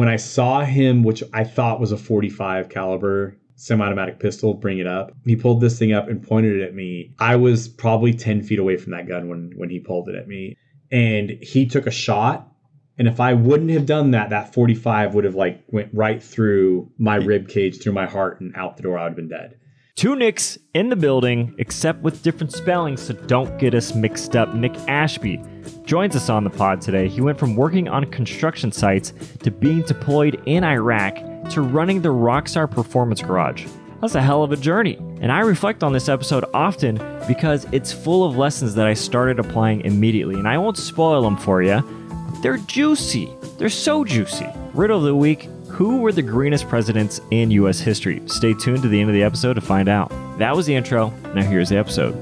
when I saw him, which I thought was a 45 caliber semi-automatic pistol, bring it up, he pulled this thing up and pointed it at me. I was probably 10 feet away from that gun when he pulled it at me. And he took a shot. And if I wouldn't have done that, that 45 would have like went right through my rib cage, through my heart, and out the door. I would have been dead. Two Nicks in the building, except with different spellings, so don't get us mixed up. Nic Ashby joins us on the pod today. He went from working on construction sites to being deployed in Iraq to running the Rockstar Performance Garage. That's a hell of a journey. And I reflect on this episode often because it's full of lessons that I started applying immediately. And I won't spoil them for you. They're juicy. They're so juicy. Riddle of the week. Who were the greenest presidents in U.S. history? Stay tuned to the end of the episode to find out. That was the intro. Now here's the episode.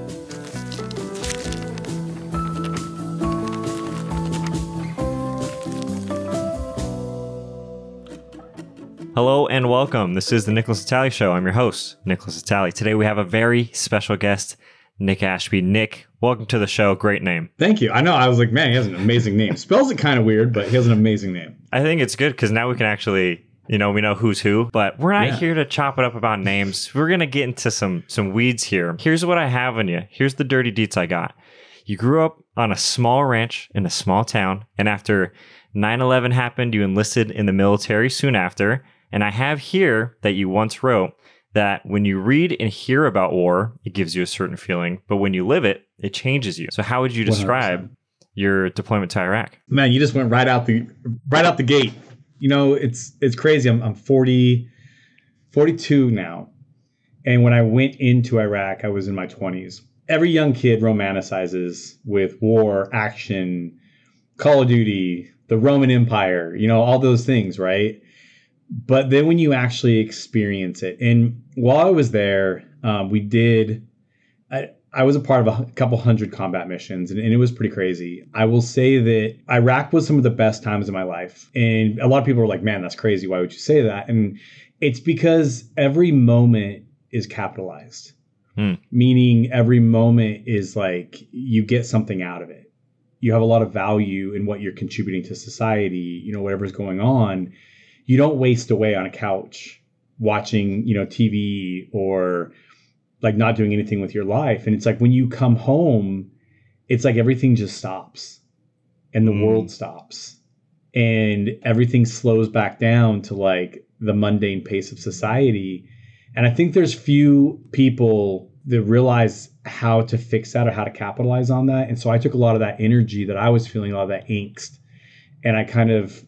Hello and welcome. This is the Nickolas Natali Show. I'm your host, Nickolas Natali. Today we have a very special guest, Nic Ashby. Nick, welcome to the show. Great name. Thank you. I know. I was like, man, he has an amazing name. Spells it kind of weird, but he has an amazing name. I think it's good because now we can actually, we know who's who, but we're not here to chop it up about names. We're going to get into some weeds here. Here's what I have on you. Here's the dirty deets I got. You grew up on a small ranch in a small town, and after 9/11 happened, you enlisted in the military soon after. And I have here that you once wrote that when you read and hear about war, it gives you a certain feeling, but when you live it, it changes you. So how would you describe 100%. Your deployment to Iraq? Man, you just went right out the gate. You know, it's crazy. I'm 42 now. And when I went into Iraq, I was in my 20s. Every young kid romanticizes with war, action, Call of Duty, the Roman Empire, all those things, right? But then when you actually experience it, and while I was there, I was a part of a couple hundred combat missions, and it was pretty crazy. I will say that Iraq was some of the best times of my life. And a lot of people are like, man, that's crazy. Why would you say that? And it's because every moment is capitalized, meaning every moment is like you get something out of it. You have a lot of value in what you're contributing to society, whatever's going on. You don't waste away on a couch watching, TV or like not doing anything with your life. And it's like when you come home, it's like everything just stops and the world stops and everything slows back down to like the mundane pace of society. And I think there's few people that realize how to fix that or how to capitalize on that. And so I took a lot of that energy that I was feeling, a lot of that angst, and I kind of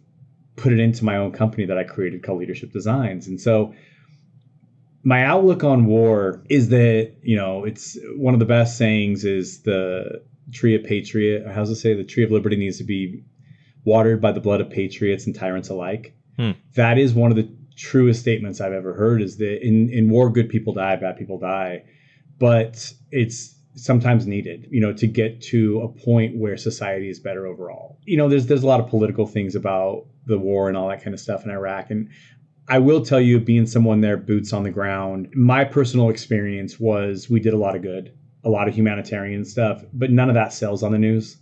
put it into my own company that I created called Leadership Designs. And so my outlook on war is that, it's one of the best sayings is the tree of patriot. How's it say? The tree of liberty needs to be watered by the blood of patriots and tyrants alike. That is one of the truest statements I've ever heard, is that in war, good people die, bad people die. But it's sometimes needed, to get to a point where society is better overall. There's a lot of political things about the war and all that kind of stuff in Iraq. And I will tell you, being someone there, boots on the ground, my personal experience was we did a lot of good, a lot of humanitarian stuff, but none of that sells on the news.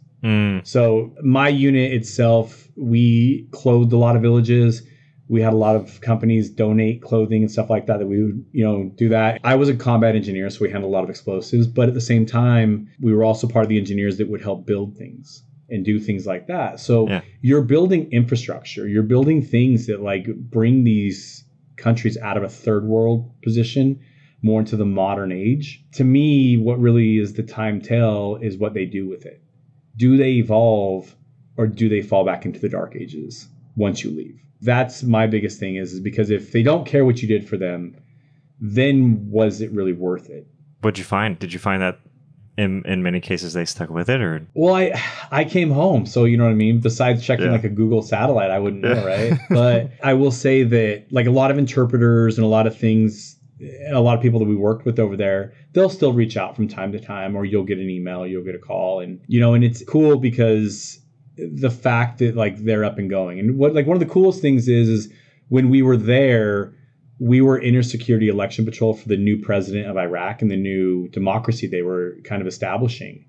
So my unit itself, we clothed a lot of villages. We had a lot of companies donate clothing and stuff like that we would, do that. I was a combat engineer, so we handled a lot of explosives. But at the same time, we were also part of the engineers that would help build things and do things like that. So You're building infrastructure. You're building things that like bring these countries out of a third world position more into the modern age. To me, what really is the time tell is what they do with it. Do they evolve or do they fall back into the dark ages once you leave? That's my biggest thing is because if they don't care what you did for them, then was it really worth it? What'd you find? Did you find that in many cases they stuck with it, or? Well, I came home, so you know what I mean? Besides checking like a Google satellite, I wouldn't know, right? But I will say that like a lot of interpreters and a lot of things, and a lot of people that we worked with over there, they'll still reach out from time to time, or you'll get an email, you'll get a call, and and it's cool because the fact that like they're up and going. And what like one of the coolest things is when we were there, we were inner security election patrol for the new president of Iraq and the new democracy they were kind of establishing.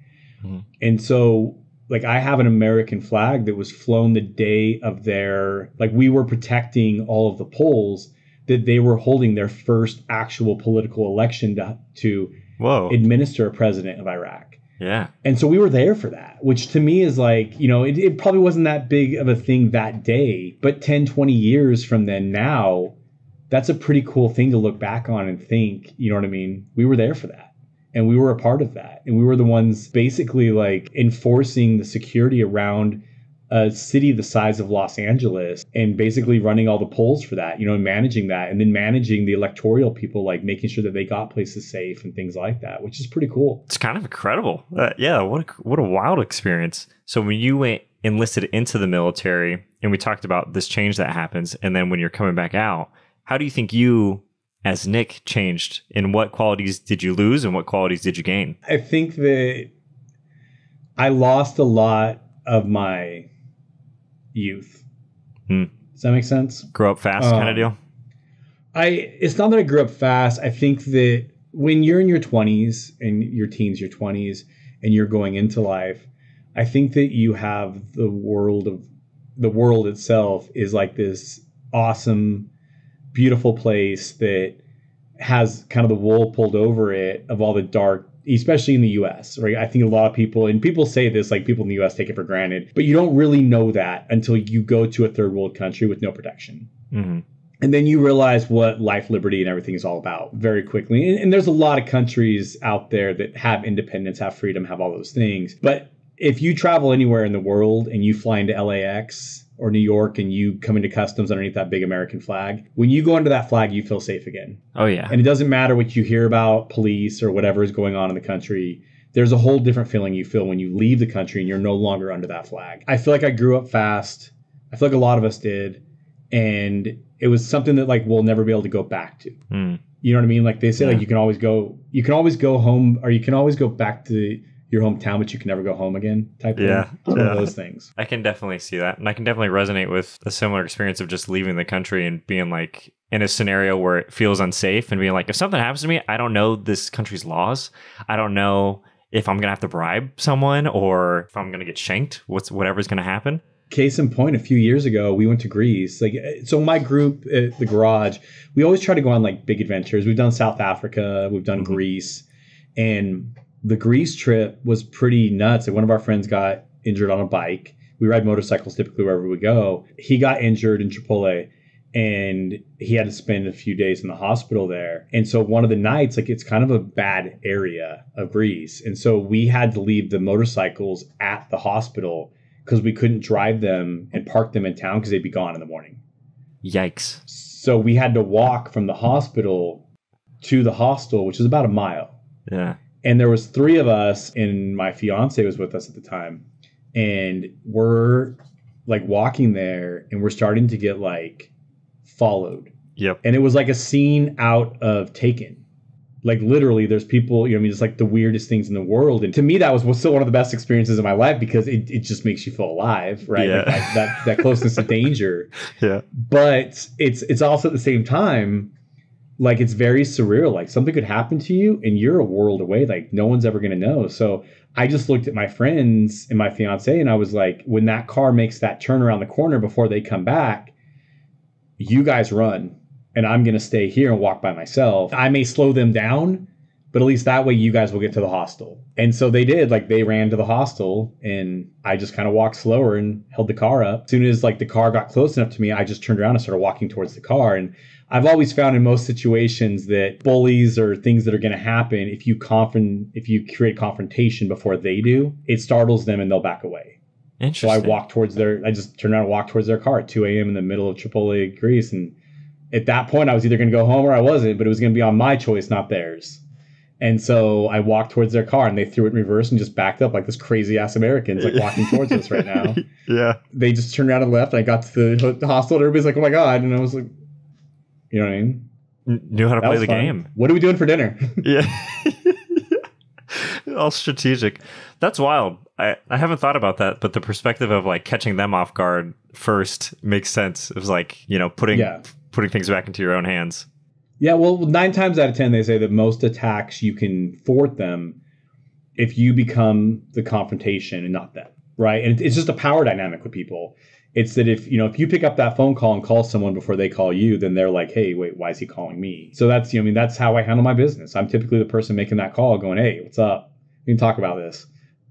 And so like I have an American flag that was flown the day of their, like we were protecting all of the polls that they were holding their first actual political election to Whoa. administer a president of Iraq. Yeah. And so we were there for that, which to me is like, you know, it probably wasn't that big of a thing that day, but 10, 20 years from then now, that's a pretty cool thing to look back on and think, you know what I mean? We were there for that. And we were a part of that. And we were the ones basically like enforcing the security around a city the size of Los Angeles and basically running all the polls for that, you know, and managing that, and then managing the electoral people, like making sure that they got places safe and things like that, which is pretty cool. It's kind of incredible. Yeah. What a wild experience. So when you went enlisted into the military, and we talked about this change that happens, and then when you're coming back out, how do you think you as Nick changed, and what qualities did you lose and what qualities did you gain? I think that I lost a lot of my youth. Does that make sense? Grow up fast kind of deal? It's not that I grew up fast. I think that when you're in your 20s and your teens, your 20s, and you're going into life, I think that you have the world itself is like this awesome, beautiful place that has kind of the wool pulled over it of all the dark, especially in the US, right? I think a lot of people, and people say this, like people in the US take it for granted, but you don't really know that until you go to a third world country with no protection. Mm-hmm. And then you realize what life, liberty, and everything is all about very quickly. And there's a lot of countries out there that have independence, have freedom, have all those things. But if you travel anywhere in the world and you fly into LAX or New York and you come into customs underneath that big American flag, when you go under that flag, you feel safe again. Oh, yeah. And it doesn't matter what you hear about police or whatever is going on in the country. There's a whole different feeling you feel when you leave the country and you're no longer under that flag. I feel like I grew up fast. I feel like a lot of us did. And it was something that like we'll never be able to go back to. You know what I mean? Like they say, like you can always go home, or you can always go back to your hometown, but you can never go home again type thing. It's one of those things. I can definitely see that. And I can definitely resonate with a similar experience of just leaving the country and being like in a scenario where it feels unsafe and being like, if something happens to me, I don't know this country's laws. I don't know if I'm going to have to bribe someone or if I'm going to get shanked, whatever's going to happen. Case in point, a few years ago, we went to Greece. Like, so my group at the garage, we always try to go on like big adventures. We've done South Africa, we've done Greece, and the Greece trip was pretty nuts. Like one of our friends got injured on a bike. We ride motorcycles typically wherever we go. He got injured in Tripoli and he had to spend a few days in the hospital there. And so one of the nights, like it's kind of a bad area of Greece. And so we had to leave the motorcycles at the hospital because we couldn't drive them and park them in town because they'd be gone in the morning. Yikes. So we had to walk from the hospital to the hostel, which is about a mile. Yeah. And there was 3 of us, and my fiance was with us at the time. And we're like walking there, and we're starting to get like followed. Yep. And it was like a scene out of Taken. Like literally, there's people, you know, I mean, it's like the weirdest things in the world. And to me, that was still one of the best experiences of my life because it just makes you feel alive, right? Yeah. Like that closeness to danger. Yeah. But it's also at the same time, like it's very surreal. Like something could happen to you and you're a world away. Like no one's ever going to know. So I just looked at my friends and my fiance and I was like, when that car makes that turn around the corner before they come back, you guys run and I'm going to stay here and walk by myself. I may slow them down, but at least that way you guys will get to the hostel. And so they did. Like they ran to the hostel and I just kind of walked slower and held the car up. As soon as like the car got close enough to me, I just turned around and started walking towards the car. And I've always found in most situations that bullies or things that are going to happen, if you create confrontation before they do, it startles them and they'll back away. Interesting. So I just turned around and walked towards their car at 2 a.m. in the middle of Tripoli, Greece. And at that point, I was either going to go home or I wasn't, but it was going to be on my choice, not theirs. And so I walked towards their car and they threw it in reverse and just backed up like this crazy ass Americans like walking towards us right now. Yeah. They just turned around and left. And I got to the hostel and everybody's like, oh my God. And I was like, you know what I mean? Knew how to play the game. What are we doing for dinner? Yeah. All strategic. That's wild. I haven't thought about that, but the perspective of like catching them off guard first makes sense. It was like, you know, putting things back into your own hands. Yeah, well, 9 times out of 10, they say that most attacks, you can thwart them if you become the confrontation and not them. right? And it's just a power dynamic with people. It's that if you pick up that phone call and call someone before they call you, then they're like, hey, wait, why is he calling me? So that's, that's how I handle my business. I'm typically the person making that call going, hey, what's up? We can talk about this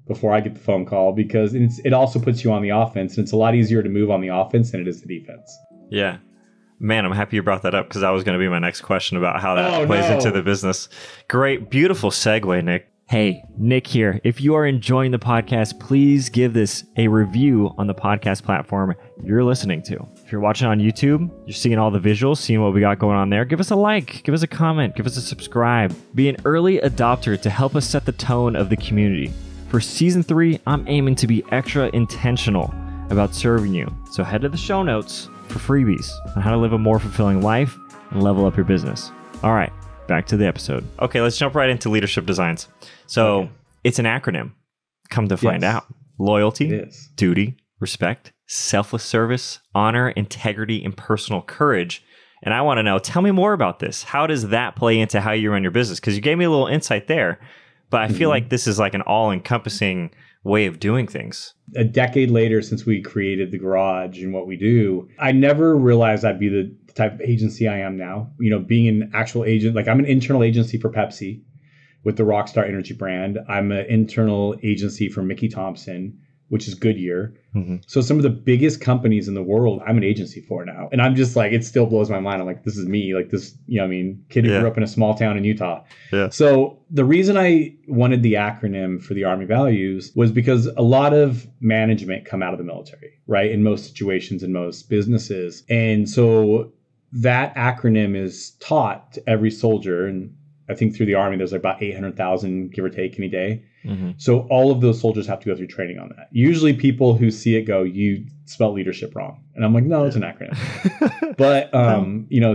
before I get the phone call, because it also puts you on the offense, and it's a lot easier to move on the offense than it is the defense. Yeah. Man, I'm happy you brought that up, because that was going to be my next question about how that plays into the business. Great, beautiful segue, Nick. Hey, Nick here. If you are enjoying the podcast, please give this a review on the podcast platform you're listening to. If you're watching on YouTube, you're seeing all the visuals, seeing what we got going on there. Give us a like, give us a comment, give us a subscribe. Be an early adopter to help us set the tone of the community. For season 3, I'm aiming to be extra intentional about serving you. So head to the show notes for freebies on how to live a more fulfilling life and level up your business. All right, back to the episode. Okay, let's jump right into leadership designs. So It's an acronym. Come to find out. Loyalty, duty, respect, selfless service, honor, integrity, and personal courage. And I want to know, tell me more about this. How does that play into how you run your business? Because you gave me a little insight there, but I feel like this is like an all-encompassing way of doing things. A decade later, since we created the garage and what we do, I never realized I'd be the type of agency I am now. Being an actual agent, like I'm an internal agency for Pepsi with the Rockstar Energy brand. I'm an internal agency for Mickey Thompson, which is Goodyear. Mm-hmm. So some of the biggest companies in the world, I'm an agency for now. And I'm just like, it still blows my mind. I'm like, this is me. Like this, kid who grew up in a small town in Utah. Yeah. So the reason I wanted the acronym for the Army values was because a lot of management come out of the military, right? In most situations, in most businesses. And so that acronym is taught to every soldier. And I think through the Army, there's like about 800,000, give or take, any day. Mm-hmm. So all of those soldiers have to go through training on that. Usually people who see it go, you spell leadership wrong. And I'm like, no, it's an acronym. But,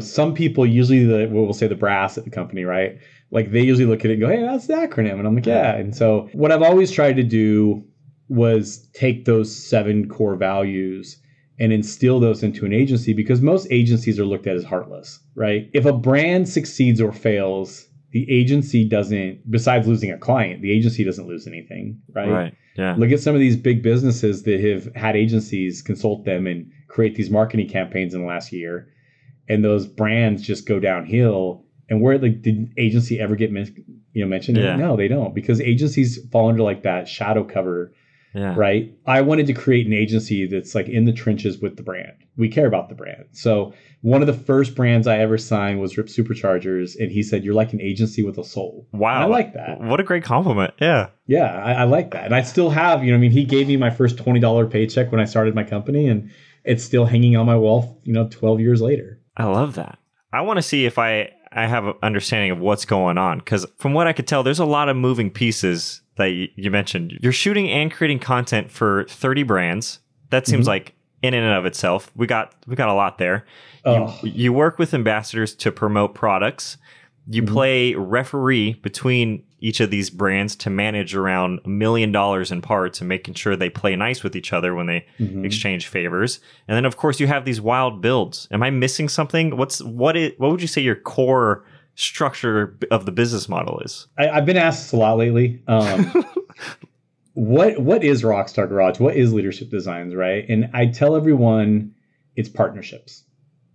some people usually, we'll say the brass at the company, right? Like they usually look at it and go, hey, that's the acronym. And I'm like, yeah. And so what I've always tried to do was take those 7 core values and instill those into an agency, because most agencies are looked at as heartless, right? If a brand succeeds or fails, the agency doesn't, besides losing a client, the agency doesn't lose anything, right? Right. Yeah. Look at some of these big businesses that have had agencies consult them and create these marketing campaigns in the last year, and those brands just go downhill. And where did the agency ever get mentioned? Yeah. No, they don't, because agencies fall under like that shadow cover. Yeah. Right. I wanted to create an agency that's like in the trenches with the brand. We care about the brand. So one of the first brands I ever signed was Rip Superchargers. And he said, you're like an agency with a soul. Wow. And I like that. What a great compliment. Yeah. Yeah. I like that. And I still have, he gave me my first $20 paycheck when I started my company, and it's still hanging on my wall, 12 years later. I love that. I want to see if I have an understanding of what's going on, because from what I could tell, there's a lot of moving pieces that you mentioned. You're shooting and creating content for 30 brands. That seems like in and of itself, we got a lot there. You work with ambassadors to promote products. You play referee between each of these brands to manage around $1 million in parts and making sure they play nice with each other when they exchange favors. And then, of course, you have these wild builds. Am I missing something? What would you say your core structure of the business model is? I've been asked this a lot lately. What is Rockstar Garage? What is leadership designs, right? And I tell everyone it's partnerships.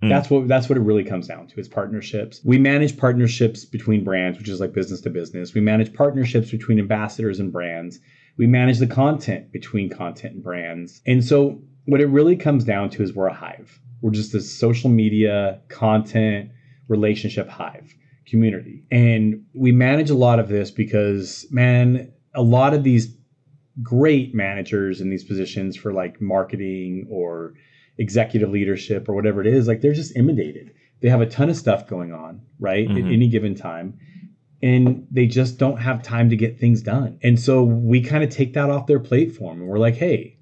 That's what it really comes down to. It's partnerships. We manage partnerships between brands, which is like business to business. We manage partnerships between ambassadors and brands. We manage the content between content and brands. And so what it really comes down to is we're a hive. We're just this social media content relationship hive community. And we manage a lot of this because, man, a lot of these great managers in these positions for like marketing or executive leadership or whatever it is, like they're just inundated. They have a ton of stuff going on, right? At any given time. And they just don't have time to get things done. And so we kind of take that off their plate for them. And we're like, hey,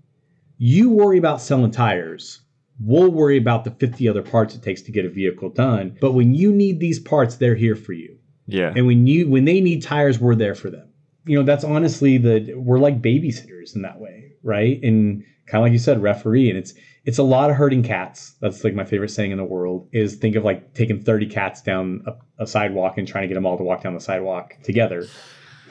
you worry about selling tires. We'll worry about the 50 other parts it takes to get a vehicle done. But when you need these parts, they're here for you. Yeah. And when they need tires, we're there for them. That's honestly we're like babysitters in that way, right? And kind of like you said, referee. And it's a lot of herding cats. That's like my favorite saying in the world, is think of like taking 30 cats down a sidewalk and trying to get them all to walk down the sidewalk together.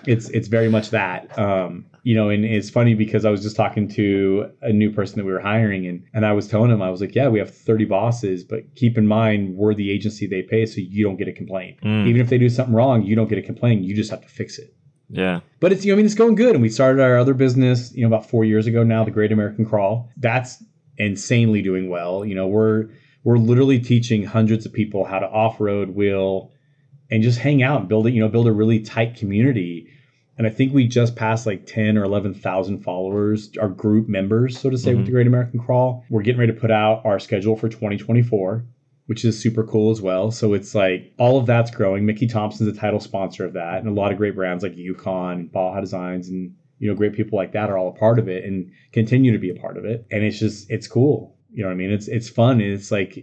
It's very much that. And it's funny because I was just talking to a new person that we were hiring, and I was telling him, I was like, yeah, we have 30 bosses, but keep in mind, we're the agency they pay, so you don't get a complaint. Even if they do something wrong, you don't get a complaint. You just have to fix it. Yeah. But it's, it's going good. And we started our other business, about 4 years ago now, the Great American Crawl. That's insanely doing well. We're literally teaching hundreds of people how to off-road, wheel, and just hang out and build a really tight community. And I think we just passed like 10 or 11,000 followers, our group members, so to say, with the Great American Crawl. We're getting ready to put out our schedule for 2024, which is super cool as well. So it's like all of that's growing. Mickey Thompson's the title sponsor of that. And a lot of great brands like Yukon and Baja Designs and, great people like that are all a part of it and continue to be a part of it. And it's cool. You know what I mean? It's fun. And it's like,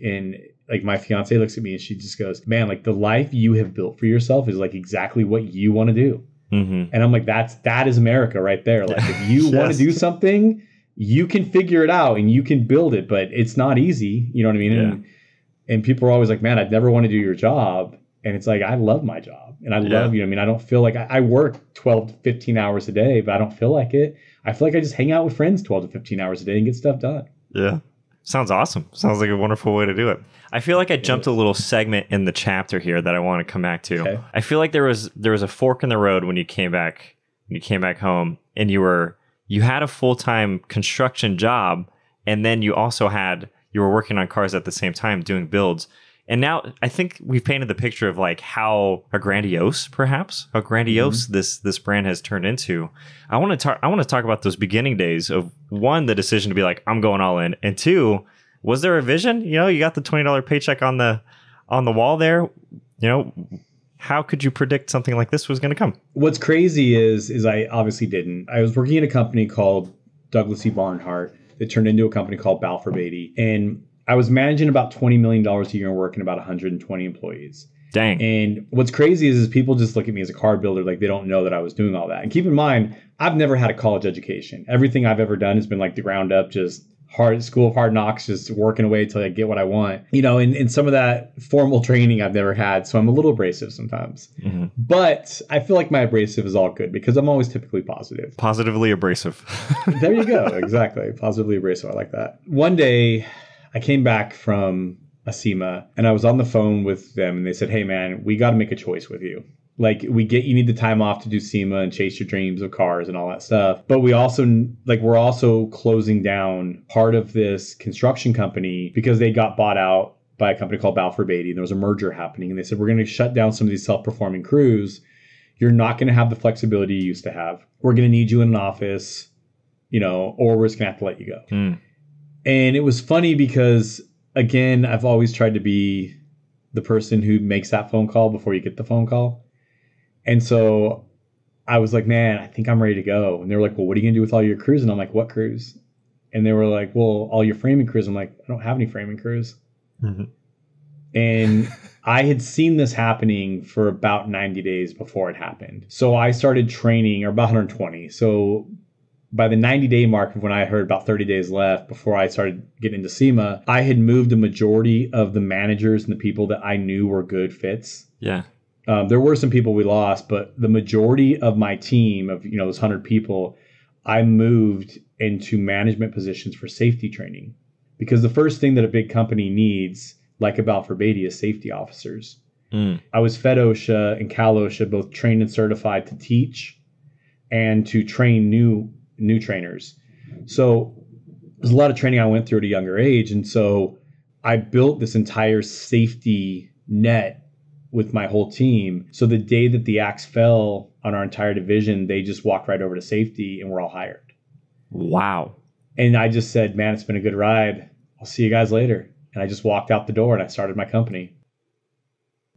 my fiance looks at me and she just goes, man, like the life you have built for yourself is like exactly what you want to do. And I'm like, that is America right there. Like if you want to do something, you can figure it out and you can build it, but it's not easy. You know what I mean? Yeah. And people are always like, man, I'd never want to do your job. And it's like, I love my job and I love, I don't feel like I work 12 to 15 hours a day, but I don't feel like it. I feel like I just hang out with friends 12 to 15 hours a day and get stuff done. Yeah. Sounds awesome. Sounds like a wonderful way to do it. I feel like I jumped a little segment in the chapter here that I want to come back to. Okay. I feel like there was a fork in the road when you came back home and you had a full-time construction job, and then you were working on cars at the same time doing builds. And now I think we've painted the picture of like how grandiose this brand has turned into. I want to talk about those beginning days of, one, the decision to be like, I'm going all in, and two, was there a vision? You got the $20 paycheck on the wall there. How could you predict something like this was going to come? What's crazy is I obviously didn't. I was working at a company called Douglas E. Barnhart that turned into a company called Balfour Beatty, and I was managing about $20 million a year and working about 120 employees. Dang. And what's crazy is people just look at me as a car builder like they don't know that I was doing all that. And keep in mind, I've never had a college education. Everything I've ever done has been like the ground up, just school of hard knocks, just working away till I get what I want. And some of that formal training I've never had. So I'm a little abrasive sometimes. Mm-hmm. But I feel like my abrasive is all good because I'm always typically positive. Positively abrasive. There you go. Exactly. Positively abrasive. I like that. One day I came back from a SEMA and I was on the phone with them and they said, hey man, we got to make a choice with you. Like you need the time off to do SEMA and chase your dreams of cars and all that stuff. But we're also closing down part of this construction company because they got bought out by a company called Balfour Beatty. There was a merger happening and they said, we're going to shut down some of these self-performing crews. You're not going to have the flexibility you used to have. We're going to need you in an office, or we're just going to have to let you go. Mm. And it was funny because, again, I've always tried to be the person who makes that phone call before you get the phone call. And so I was like, man, I think I'm ready to go. And they were like, well, what are you going to do with all your crews? And I'm like, what crews? And they were like, well, all your framing crews. I'm like, I don't have any framing crews. Mm-hmm. And I had seen this happening for about 90 days before it happened. So I started training, or about 120. So by the 90-day mark of when I heard about 30 days left before I started getting into SEMA, I had moved a majority of the managers and the people that I knew were good fits. Yeah. There were some people we lost, but the majority of my team of, those 100 people, I moved into management positions for safety training. Because the first thing that a big company needs, like a Balfour Beatty, is safety officers. Mm. I was Fed OSHA and Cal OSHA, both trained and certified to teach and to train new trainers. So there's a lot of training I went through at a younger age. And so I built this entire safety net with my whole team. So the day that the axe fell on our entire division, they just walked right over to safety and we're all hired. Wow. And I just said, man, it's been a good ride. I'll see you guys later. And I just walked out the door and I started my company.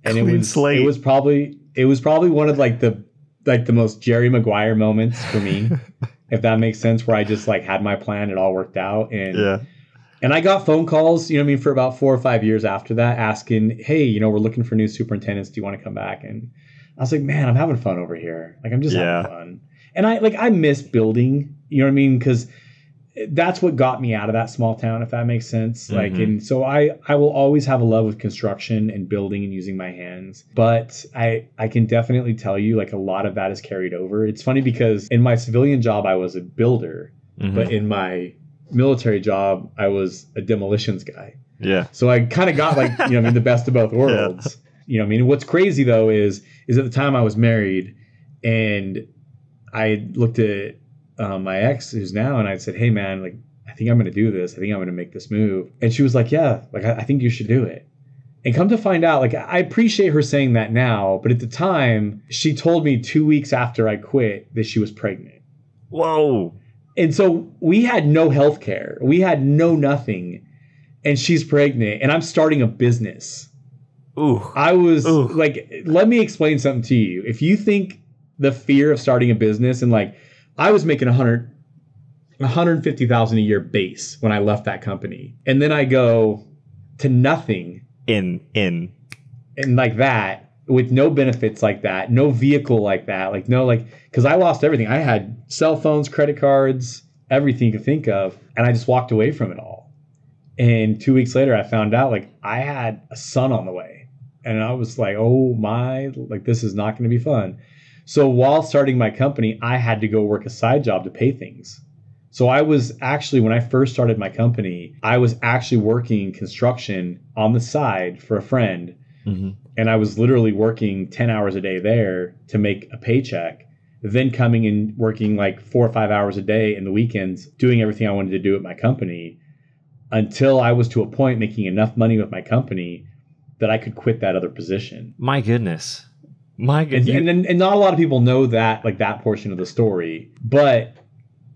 And it was probably one of the most Jerry Maguire moments for me. If that makes sense, where I just had my plan, it all worked out. And I got phone calls, for about 4 or 5 years after that asking, hey, we're looking for new superintendents. Do you want to come back? And I was like, man, I'm having fun over here. I'm just having fun. And I miss building, because that's what got me out of that small town, if that makes sense. Like, and so I will always have a love with construction and building and using my hands. But I can definitely tell you, like, a lot of that is carried over. It's funny because in my civilian job, I was a builder, but in my military job, I was a demolitions guy. Yeah. So I kind of got, like, the best of both worlds. What's crazy though is at the time I was married, and I looked at my ex, who's now, and I said, hey man, like, I think I'm going to do this. I think I'm going to make this move. And she was like, yeah, like, I think you should do it. And come to find out, like, I appreciate her saying that now, but at the time she told me 2 weeks after I quit that she was pregnant. Whoa. And so we had no health care. We had no nothing. And she's pregnant, and I'm starting a business. Ooh. I was like, let me explain something to you. If you think the fear of starting a business, and like, I was making $150,000 a year base when I left that company. And then I go to nothing in like that, with no benefits like that, no vehicle like that. Like, no, like, cause I lost everything. I had cell phones, credit cards, everything you could think of. And I just walked away from it all. And 2 weeks later, I found out, like, I had a son on the way. And I was like, oh my, like, this is not going to be fun. So while starting my company, I had to go work a side job to pay things. So I was actually, when I first started my company, I was actually working construction on the side for a friend. And I was literally working 10 hours a day there to make a paycheck, then coming and working like 4 or 5 hours a day in the weekends, doing everything I wanted to do at my company, until I was to a point making enough money with my company that I could quit that other position. My goodness. And not a lot of people know that, like, that portion of the story, but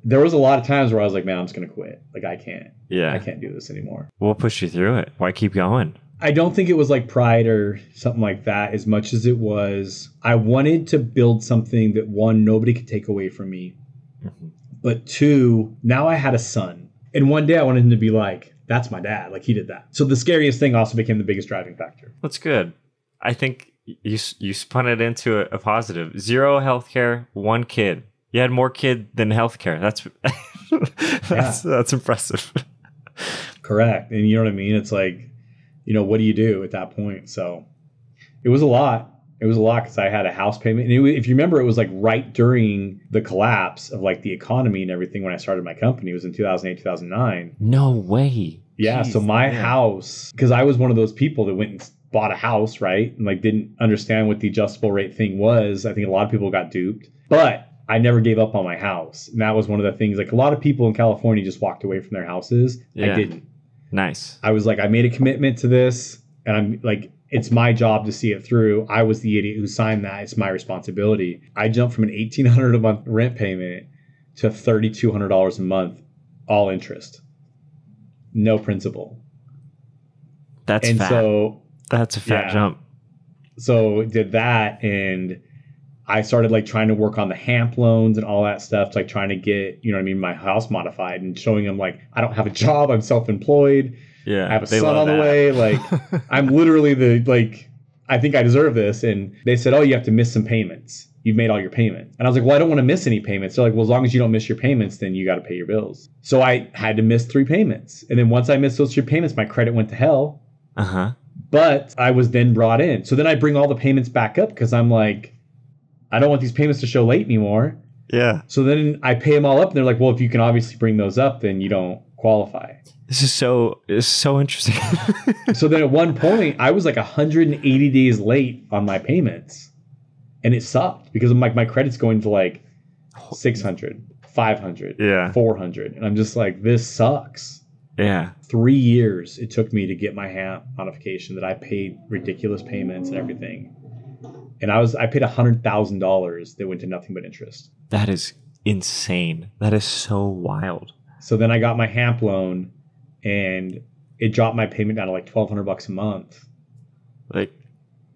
there was a lot of times where I was like, man, I'm just going to quit. Like, I can't do this anymore. What pushed you through it? Why keep going? I don't think it was like pride or something like that, as much as it was, I wanted to build something that, one, nobody could take away from me. But two, now I had a son. And one day I wanted him to be like, that's my dad. Like, he did that. So the scariest thing also became the biggest driving factor. That's good. I think you spun it into a positive. 0 healthcare, 1 kid. You had more kid than healthcare. That's impressive. Correct. And you know what I mean? It's like, what do you do at that point? So it was a lot. It was a lot because I had a house payment. And if you remember, it was like right during the collapse of, like, the economy and everything when I started my company. It was in 2008, 2009. No way. Yeah. Jeez, so my house, because I was one of those people that went and bought a house, right? And, like, didn't understand what the adjustable rate thing was. I think a lot of people got duped. But I never gave up on my house. And that was one of the things. Like, a lot of people in California just walked away from their houses. Yeah. I didn't. Nice. I was like, I made a commitment to this, and I'm like, it's my job to see it through. I was the idiot who signed that. It's my responsibility. I jumped from an $1,800 a month rent payment to $3,200 a month, all interest, no principal. That's fat. That's a fat jump. So did that, and I started, like, trying to work on the HAMP loans and all that stuff, like trying to get, my house modified, and showing them, like, I don't have a job, I'm self-employed. Yeah, I have a son on the way. Like, I'm literally I think I deserve this. And they said, oh, you have to miss some payments. You've made all your payments. And I was like, well, I don't want to miss any payments. They're like, well, as long as you don't miss your payments, then you got to pay your bills. So I had to miss 3 payments. And then once I missed those 3 payments, my credit went to hell. But I was then brought in. So then I bring all the payments back up because I'm like, I don't want these payments to show late anymore. Yeah. So then I pay them all up, and they're like, well, if you can obviously bring those up, then you don't qualify. This is so interesting. So then at one point, I was like 180 days late on my payments. And it sucked because I'm like, my credit's going to like 600, 500, 400. And I'm just like, this sucks. Yeah. 3 years it took me to get my HAMP modification, that I paid ridiculous payments and everything. And I paid $100,000 that went to nothing but interest. That is insane. That is so wild. So then I got my HAMP loan, and it dropped my payment down to like $1,200 a month. Like,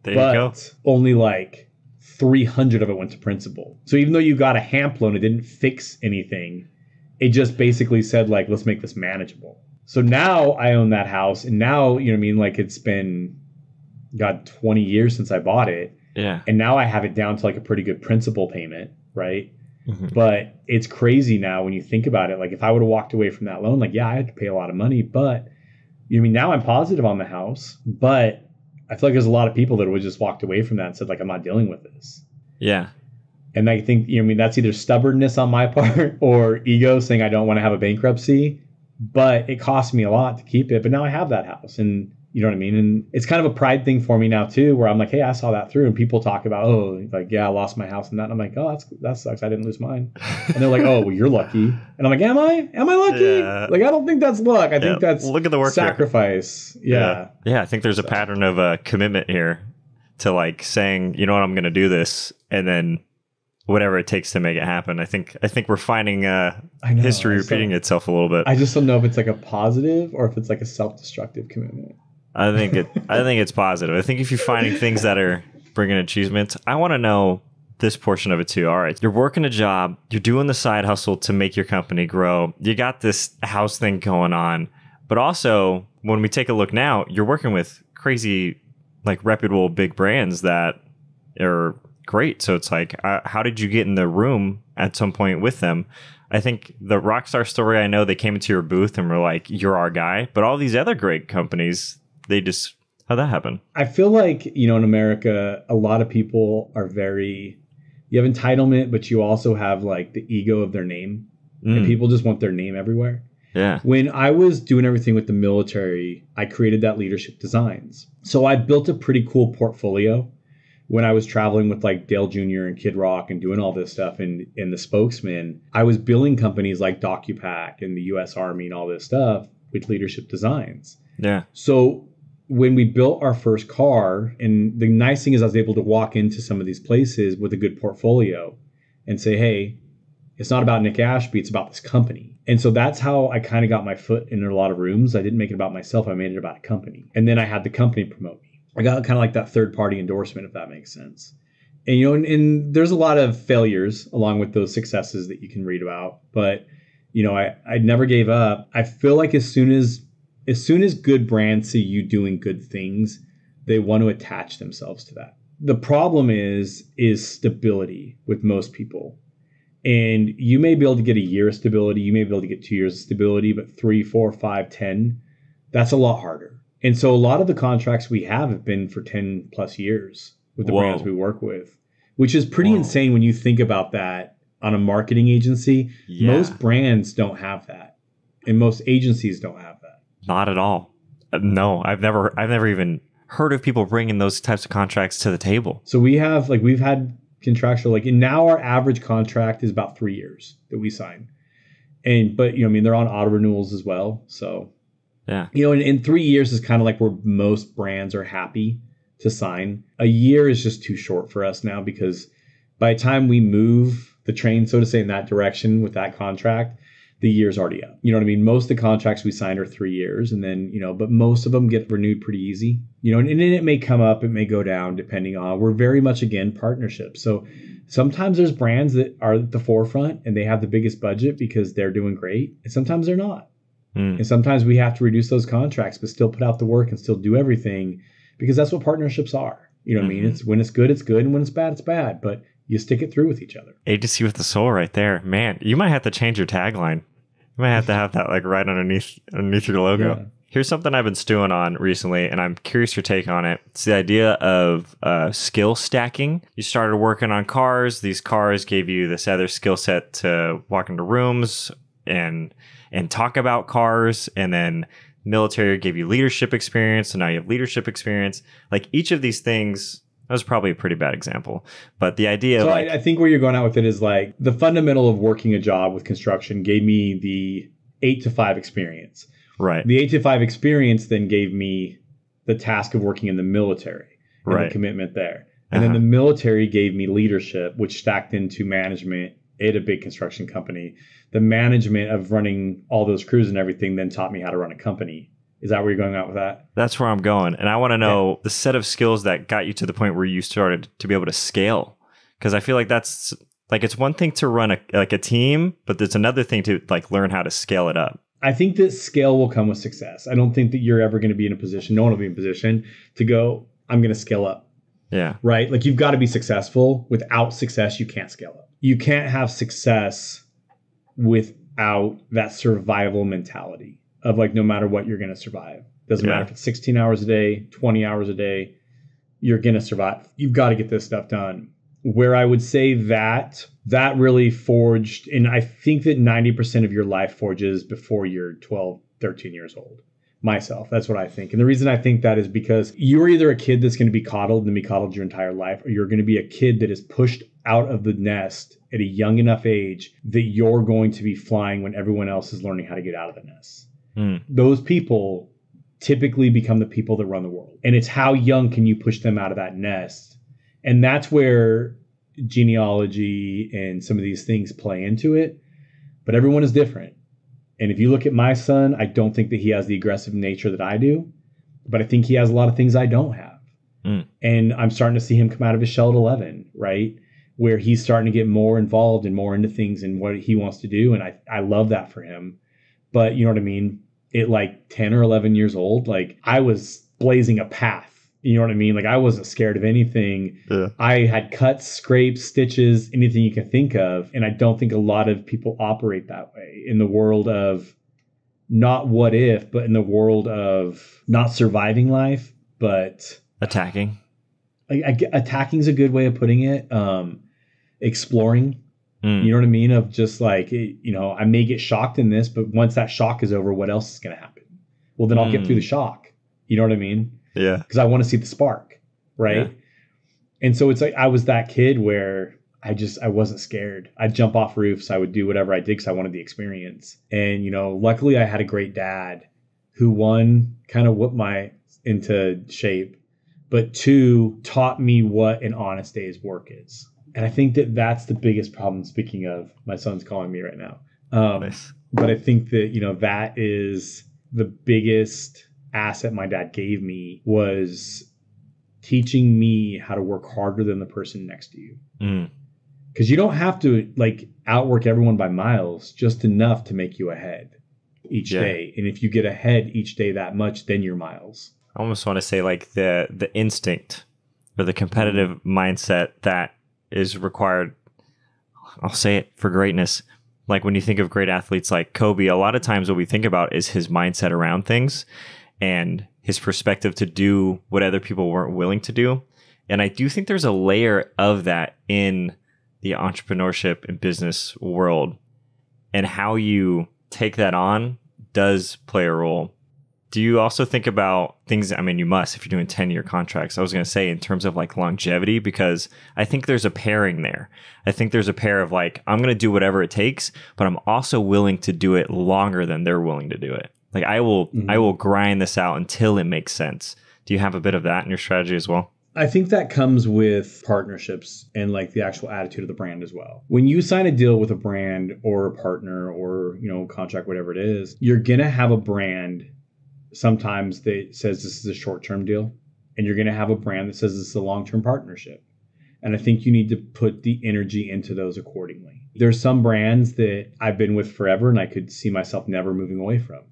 there you go. But only like 300 of it went to principal. So even though you got a HAMP loan, it didn't fix anything. It just basically said, like, let's make this manageable. So now I own that house, and now, like, it's been, 20 years since I bought it. Yeah. And now I have it down to like a pretty good principal payment, right? But it's crazy now when you think about it. Like if I would have walked away from that loan, like, yeah, I had to pay a lot of money, but now I'm positive on the house, but I feel like there's a lot of people that would just walked away from that and said, like, I'm not dealing with this. Yeah. And I think, that's either stubbornness on my part or ego saying I don't want to have a bankruptcy, but it cost me a lot to keep it. But now I have that house, and you know what I mean? And it's kind of a pride thing for me now too, where I'm like, hey, I saw that through. And people talk about, oh, like, yeah, I lost my house and that. And I'm like, oh, that sucks. I didn't lose mine. And they're like, oh, well, you're lucky. And I'm like, am I lucky? Yeah. Like, I don't think that's luck. I think that's look at the work sacrifice. Yeah. Yeah. I think there's a pattern of commitment here to like saying, you know what, I'm going to do this. And then whatever it takes to make it happen. I think we're finding history repeating itself a little bit. I just don't know if it's like a positive or if it's like a self-destructive commitment. I think it's positive. I think if you're finding things that are bringing achievements, I want to know this portion of it too. All right, you're working a job, you're doing the side hustle to make your company grow. You got this house thing going on, but also when we take a look now, you're working with crazy, like reputable big brands that are great. So it's like, how did you get in the room at some point with them? I think the Rockstar story, I know they came into your booth and were like, you're our guy. But all these other great companies, how'd that happen? I feel like, in America, a lot of people are you have entitlement, but you also have like the ego of their name. And people just want their name everywhere. Yeah. When I was doing everything with the military, I created that leadership designs. So I built a pretty cool portfolio when I was traveling with like Dale Jr. and Kid Rock and doing all this stuff and the spokesman. I was billing companies like DocuPack and the US Army and all this stuff with leadership designs. Yeah. So when we built our first car, and the nice thing is I was able to walk into some of these places with a good portfolio and say, hey, it's not about Nic Ashby, it's about this company. And so that's how I kind of got my foot in a lot of rooms. I didn't make it about myself. I made it about a company. And then I had the company promote me. I got kind of like that third party endorsement, if that makes sense. And, and there's a lot of failures along with those successes that you can read about. But, I never gave up. I feel like as soon as good brands see you doing good things, they want to attach themselves to that. The problem is stability with most people. And you may be able to get a year of stability. You may be able to get 2 years of stability, but 3, 4, 5, 10, that's a lot harder. And so a lot of the contracts we have been for 10 plus years with the brands we work with, which is pretty insane when you think about that on a marketing agency. Yeah. Most brands don't have that. And most agencies don't have that. Not at all. No, I've never even heard of people bringing those types of contracts to the table. So we've had contractual, and now our average contract is about 3 years that we sign. But they're on auto renewals as well. So, yeah, in 3 years is kind of like where most brands are happy to sign. A year is just too short for us now, because by the time we move the train, so to say, in that direction with that contract, the year's already up. You know what I mean? Most of the contracts we signed are 3 years, and then, but most of them get renewed pretty easy. And then it may come up, it may go down depending on, we're very much, again, partnerships. So sometimes there's brands that are at the forefront and they have the biggest budget because they're doing great. And sometimes they're not. And sometimes we have to reduce those contracts, but still put out the work and still do everything, because that's what partnersps are. You know what I mean? It's when it's good, and when it's bad, it's bad. But you stick it through with each other. Agency with the soul right there. Man, you might have to change your tagline. You might have to have that like right underneath your logo. Yeah. Here's something I've been stewing on recently, and I'm curious your take on it. It's the idea of skill stacking. You started working on cars. These cars gave you this other skill set to walk into rooms and talk about cars. And then military gave you leadership experience. So now you have leadership experience. Like each of these things, that was probably a pretty bad example. But the idea of I think where you're going out with it is like the fundamental of working a job with construction gave me the 8 to 5 experience. Right. The 8 to 5 experience then gave me the task of working in the military and the commitment there. And then the military gave me leadership, which stacked into management at a big construction company. The management of running all those crews and everything then taught me how to run a company. Is that where you're going out with that? That's where I'm going. And I want to know the set of skills that got you to the point where you started to be able to scale. Because I feel like that's like, it's one thing to run a team, but it's another thing to like learn how to scale it up. I think that scale will come with success. I don't think that you're ever going to be in a position, no one will be in a position to go, I'm going to scale up. Yeah. Right? Like you've got to be successful. Without success, you can't scale up. you can't have success without that survival mentality of like, no matter what, you're going to survive. Doesn't matter if it's 16 hours a day, 20 hours a day, you're going to survive. You've got to get this stuff done. Where I would say that really forged, and I think that 90% of your life forges before you're 12, 13 years old. Myself, that's what I think. And the reason I think that is because you're either a kid that's going to be coddled and be coddled your entire life, or you're going to be a kid that is pushed out of the nest at a young enough age that you're going to be flying when everyone else is learning how to get out of the nest. Those people typically become the people that run the world. And it's how young can you push them out of that nest? And that's where genealogy and some of these things play into it. But everyone is different. And if you look at my son, I don't think that he has the aggressive nature that I do, but I think he has a lot of things I don't have. And I'm starting to see him come out of his shell at 11, right? Where he's starting to get more involved and more into things and what he wants to do. And I love that for him. But you know what I mean? At like 10 or 11 years old, like I was blazing a path. You know what I mean? Like I wasn't scared of anything. I had cuts, scrapes, stitches, anything you can think of. And I don't think a lot of people operate that way in the world of not what if, but in the world of not surviving life, but attacking. Attacking is a good way of putting it. Exploring. You know what I mean? Of just like, you know, I may get shocked in this, but once that shock is over, what else is going to happen? Well, then I'll get through the shock. You know what I mean? Yeah. Because I want to see the spark. Right. Yeah. And so it's like, I was that kid where I wasn't scared. I'd jump off roofs. I would do whatever I did because I wanted the experience. And, you know, luckily I had a great dad who, one, kind of whipped my into shape, but two, taught me what an honest day's work is. And I think that that's the biggest problem. Speaking of, my son's calling me right now. Nice. But I think that, you know, that is the biggest asset my dad gave me, was teaching me how to work harder than the person next to you. Because you don't have to like outwork everyone by miles, just enough to make you ahead each day. And if you get ahead each day that much, then you're miles. I almost want to say like the instinct or the competitive mindset that is required, I'll say it, for greatness. Like when you think of great athletes like Kobe, a lot of times what we think about is his mindset around things and his perspective to do what other people weren't willing to do. And I do think there's a layer of that in the entrepreneurship and business world, and how you take that on does play a role. Do you also think about things? I mean, you must, if you're doing 10-year contracts. I was going to say in terms of like longevity, because I think there's a pairing there. I think there's a pair of like, I'm going to do whatever it takes, but I'm also willing to do it longer than they're willing to do it. Like I will grind this out until it makes sense. Do you have a bit of that in your strategy as well? I think that comes with partnerships and like the actual attitude of the brand as well. When you sign a deal with a brand or a partner or, you know, contract, whatever it is, you're going to have a brand sometimes that says this is a short-term deal, and you're going to have a brand that says this is a long-term partnership. And I think you need to put the energy into those accordingly. There's some brands that I've been with forever and I could see myself never moving away from.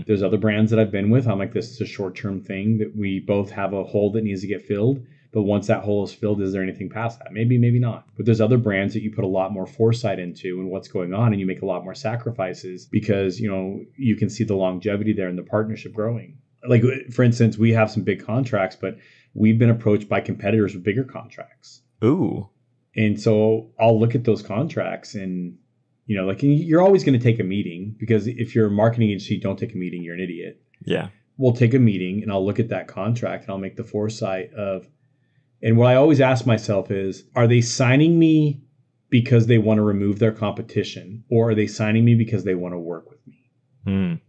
There's other brands that I've been with. I'm like, this is a short-term thing that we both have a hole that needs to get filled. But once that hole is filled, is there anything past that? Maybe, maybe not. But there's other brands that you put a lot more foresight into and what's going on, and you make a lot more sacrifices because, you know, you can see the longevity there and the partnership growing. Like, for instance, we have some big contracts, but we've been approached by competitors with bigger contracts. Ooh. And so I'll look at those contracts and, you know, like, you're always going to take a meeting, because if you're a marketing agency, don't take a meeting, you're an idiot. Yeah. We'll take a meeting and I'll look at that contract and I'll make the foresight of, and what I always ask myself is, are they signing me because they want to remove their competition, or are they signing me because they want to work with me?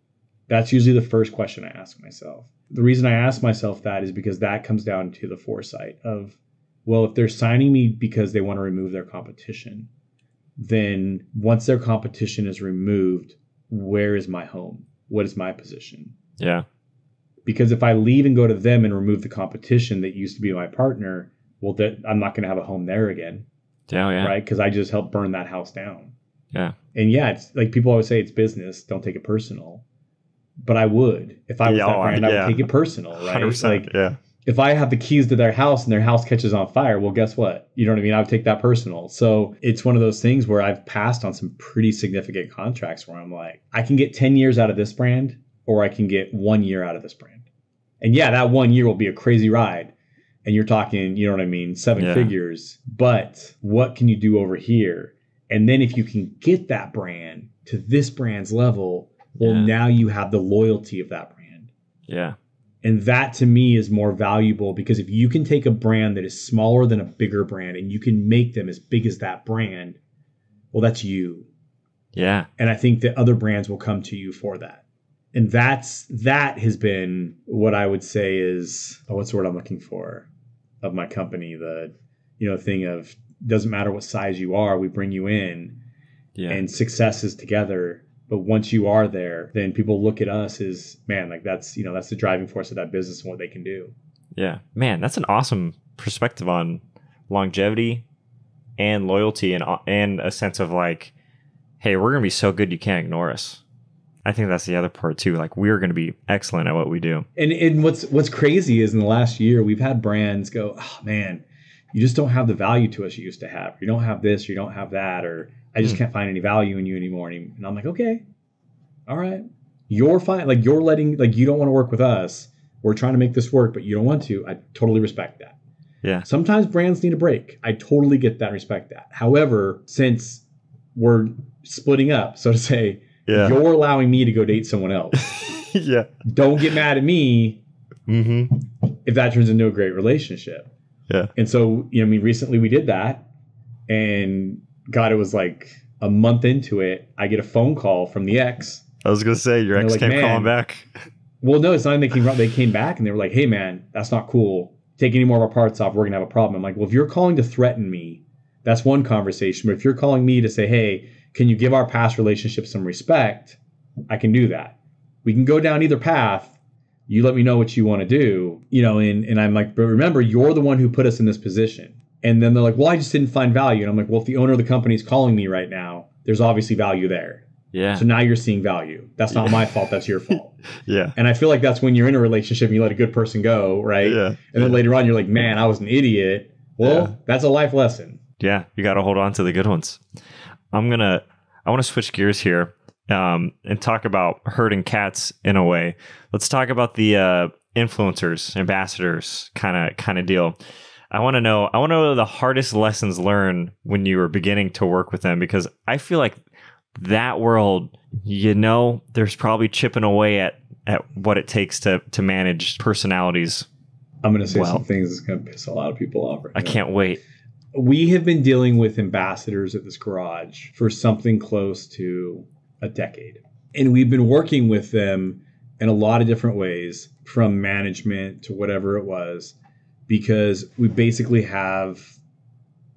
That's usually the first question I ask myself. The reason I ask myself that is because that comes down to the foresight of, well, if they're signing me because they want to remove their competition, then once their competition is removed, where is my home? What is my position? Yeah. Because if I leave and go to them and remove the competition that used to be my partner, well, I'm not going to have a home there again. Yeah, yeah. Right? Because I just helped burn that house down. Yeah. And yeah, it's like people always say it's business. Don't take it personal. But I would. If I was that brand, I would take it personal, right? 100%, like, yeah. if I have the keys to their house and their house catches on fire, well, guess what? You know what I mean? I would take that personal. So it's one of those things where I've passed on some pretty significant contracts where I'm like, I can get 10 years out of this brand, or I can get 1 year out of this brand. And yeah, that 1 year will be a crazy ride. And you're talking, you know what I mean, seven figures. But what can you do over here? And then if you can get that brand to this brand's level, well, now you have the loyalty of that brand. Yeah. And that to me is more valuable, because if you can take a brand that is smaller than a bigger brand and you can make them as big as that brand, well, that's you. Yeah. And I think that other brands will come to you for that. And that has been what I would say is, what's the word I'm looking for, of my company, the, thing of, doesn't matter what size you are, we bring you in and success is together. But once you are there, then people look at us as, man, like that's the driving force of that business and what they can do. Yeah, man, that's an awesome perspective on longevity and loyalty and a sense of like, hey, we're going to be so good you can't ignore us. I think that's the other part too. Like, we're going to be excellent at what we do. And what's crazy is in the last year, we've had brands go, oh man, you just don't have the value to us you used to have. You don't have this, you don't have that, or I just can't find any value in you anymore. And I'm like, okay, all right. You're fine. Like, you're letting, like, you don't want to work with us. We're trying to make this work, but you don't want to. I totally respect that. Yeah. Sometimes brands need a break. I totally get that and respect that. However, since we're splitting up, so to say, you're allowing me to go date someone else. Yeah. Don't get mad at me if that turns into a great relationship. Yeah. And so, recently we did that, and God, it was like a month into it, I get a phone call from the ex. I was going to say, your ex came calling back. Well, no, it's not. They came back and they were like, hey man, that's not cool. Take any more of our parts off, we're going to have a problem. I'm like, well, if you're calling to threaten me, that's one conversation. But if you're calling me to say, hey, can you give our past relationship some respect? I can do that. We can go down either path. You let me know what you want to do, and I'm like, but remember, you're the one who put us in this position. And then they're like, well, I just didn't find value. And I'm like, well, if the owner of the company is calling me right now, there's obviously value there. Yeah. So now you're seeing value. That's not my fault. That's your fault. Yeah. And I feel like that's when you're in a relationship and you let a good person go, right? Yeah. And then later on, you're like, man, I was an idiot. Well, that's a life lesson. Yeah. You got to hold on to the good ones. I want to switch gears here and talk about herding cats in a way. Let's talk about the influencers, ambassadors kind of deal. I want to know the hardest lessons learned when you were beginning to work with them, because I feel like that world, there's probably chipping away at what it takes to manage personalities. I'm going to say some things that's going to piss a lot of people off right now. I can't wait. We have been dealing with ambassadors at this garage for something close to a decade. And we've been working with them in a lot of different ways, from management to whatever it was, because we basically have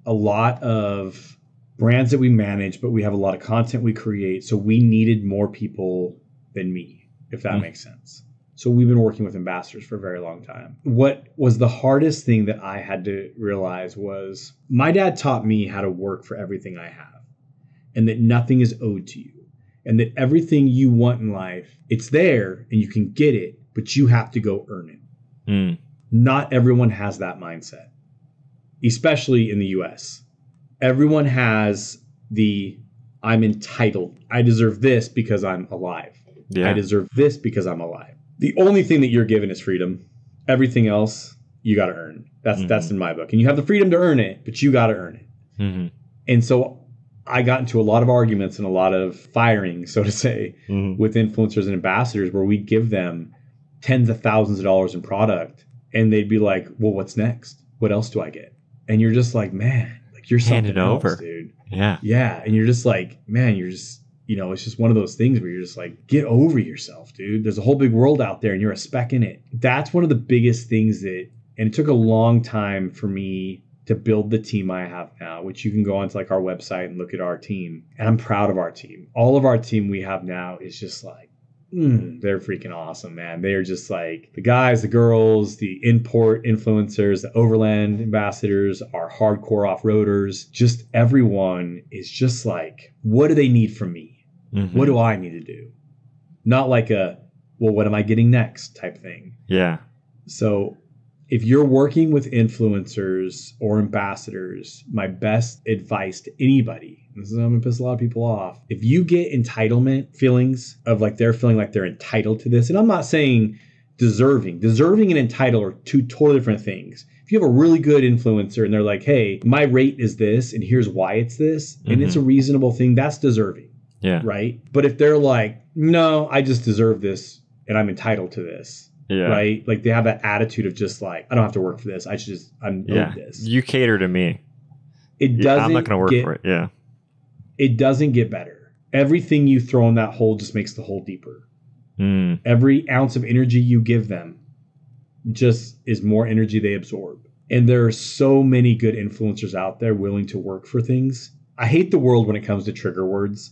a lot of brands that we manage, but we have a lot of content we create. So we needed more people than me, if that makes sense. So we've been working with ambassadors for a very long time. What was the hardest thing that I had to realize was my dad taught me how to work for everything I have, and that nothing is owed to you, and that everything you want in life, it's there and you can get it, but you have to go earn it. Not everyone has that mindset, especially in the US. Everyone has I'm entitled. I deserve this because I'm alive. Yeah. I deserve this because I'm alive. The only thing that you're given is freedom. Everything else you got to earn. That's in my book. And you have the freedom to earn it, but you got to earn it. And so I got into a lot of arguments and a lot of firing, so to say, with influencers and ambassadors, where we give them tens of thousands of dollars in product, and they'd be like, well, what's next? What else do I get? And you're just like, man, like, you're something else, dude. Yeah. Yeah. And you're just like, man, you're just, it's just one of those things where you're just like, get over yourself, dude. There's a whole big world out there and you're a speck in it. That's one of the biggest things and it took a long time for me to build the team I have now, which you can go onto like our website and look at our team. And I'm proud of our team. All of our team we have now is just like, they're freaking awesome, man. They're just like the guys, the girls, the import influencers, the overland ambassadors, our hardcore off-roaders, just everyone is just like, what do they need from me? What do I need to do? Not like well, what am I getting next type thing. Yeah. So if you're working with influencers or ambassadors, my best advice to anybody, this is going to piss a lot of people off. If you get entitlement feelings of like they're feeling like they're entitled to this, and I'm not saying deserving and entitled are two totally different things. If you have a really good influencer and they're like, hey, my rate is this and here's why it's this, and it's a reasonable thing, that's deserving. Yeah. Right. But if they're like, no, I just deserve this and I'm entitled to this. Yeah. Right. Like they have that attitude of just like, I don't have to work for this. I'm owed this. You cater to me. It doesn't. I'm not going to work for it. Yeah. It doesn't get better. Everything you throw in that hole just makes the hole deeper. Every ounce of energy you give them just is more energy they absorb. And there are so many good influencers out there willing to work for things. I hate the world when it comes to trigger words